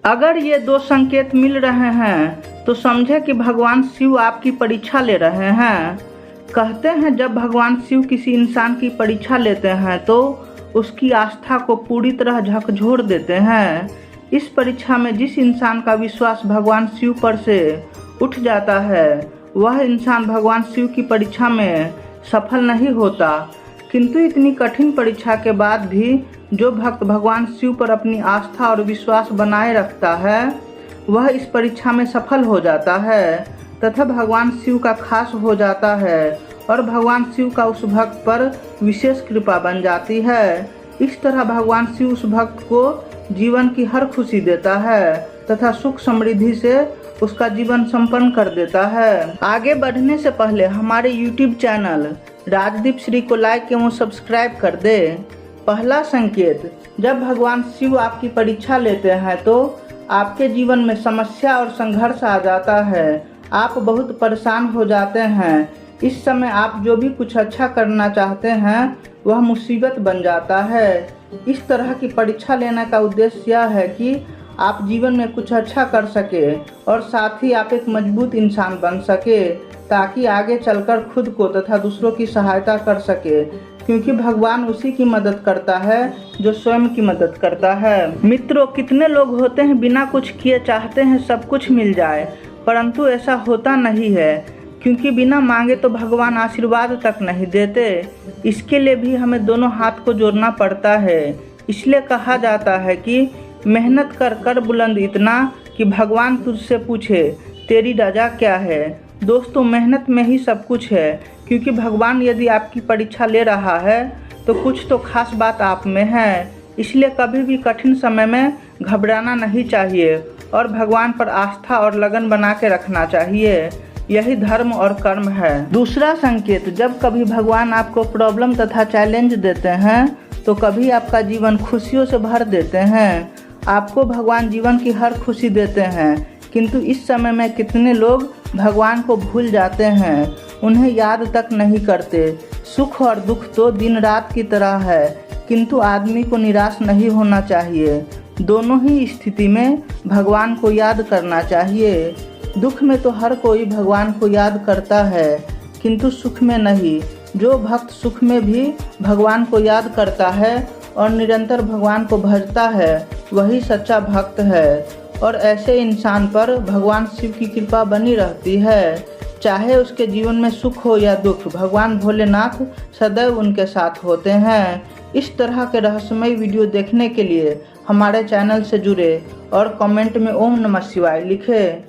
अगर ये दो संकेत मिल रहे हैं तो समझे कि भगवान शिव आपकी परीक्षा ले रहे हैं। कहते हैं जब भगवान शिव किसी इंसान की परीक्षा लेते हैं तो उसकी आस्था को पूरी तरह झकझोर देते हैं। इस परीक्षा में जिस इंसान का विश्वास भगवान शिव पर से उठ जाता है वह इंसान भगवान शिव की परीक्षा में सफल नहीं होता। किंतु इतनी कठिन परीक्षा के बाद भी जो भक्त भगवान शिव पर अपनी आस्था और विश्वास बनाए रखता है वह इस परीक्षा में सफल हो जाता है तथा भगवान शिव का खास हो जाता है और भगवान शिव का उस भक्त पर विशेष कृपा बन जाती है। इस तरह भगवान शिव उस भक्त को जीवन की हर खुशी देता है तथा सुख समृद्धि से उसका जीवन संपन्न कर देता है। आगे बढ़ने से पहले हमारे YouTube चैनल राजदीप श्री को लाइक एवं सब्सक्राइब कर दे। पहला संकेत, जब भगवान शिव आपकी परीक्षा लेते हैं तो आपके जीवन में समस्या और संघर्ष आ जाता है। आप बहुत परेशान हो जाते हैं। इस समय आप जो भी कुछ अच्छा करना चाहते हैं वह मुसीबत बन जाता है। इस तरह की परीक्षा लेने का उद्देश्य यह है कि आप जीवन में कुछ अच्छा कर सके और साथ ही आप एक मजबूत इंसान बन सके ताकि आगे चलकर खुद को तथा दूसरों की सहायता कर सके, क्योंकि भगवान उसी की मदद करता है जो स्वयं की मदद करता है। मित्रों, कितने लोग होते हैं बिना कुछ किए चाहते हैं सब कुछ मिल जाए, परंतु ऐसा होता नहीं है, क्योंकि बिना मांगे तो भगवान आशीर्वाद तक नहीं देते। इसके लिए भी हमें दोनों हाथ को जोड़ना पड़ता है। इसलिए कहा जाता है कि मेहनत कर कर बुलंद इतना कि भगवान तुझसे पूछे तेरी रजा क्या है। दोस्तों, मेहनत में ही सब कुछ है, क्योंकि भगवान यदि आपकी परीक्षा ले रहा है तो कुछ तो खास बात आप में है। इसलिए कभी भी कठिन समय में घबराना नहीं चाहिए और भगवान पर आस्था और लगन बना के रखना चाहिए। यही धर्म और कर्म है। दूसरा संकेत, जब कभी भगवान आपको प्रॉब्लम तथा चैलेंज देते हैं तो कभी आपका जीवन खुशियों से भर देते हैं। आपको भगवान जीवन की हर खुशी देते हैं, किंतु इस समय में कितने लोग भगवान को भूल जाते हैं, उन्हें याद तक नहीं करते। सुख और दुख तो दिन रात की तरह है, किंतु आदमी को निराश नहीं होना चाहिए। दोनों ही स्थिति में भगवान को याद करना चाहिए। दुख में तो हर कोई भगवान को याद करता है, किंतु सुख में नहीं। जो भक्त सुख में भी भगवान को याद करता है और निरंतर भगवान को भजता है वही सच्चा भक्त है, और ऐसे इंसान पर भगवान शिव की कृपा बनी रहती है। चाहे उसके जीवन में सुख हो या दुख, भगवान भोलेनाथ सदैव उनके साथ होते हैं। इस तरह के रहस्यमय वीडियो देखने के लिए हमारे चैनल से जुड़े और कमेंट में ओम नमः शिवाय लिखें।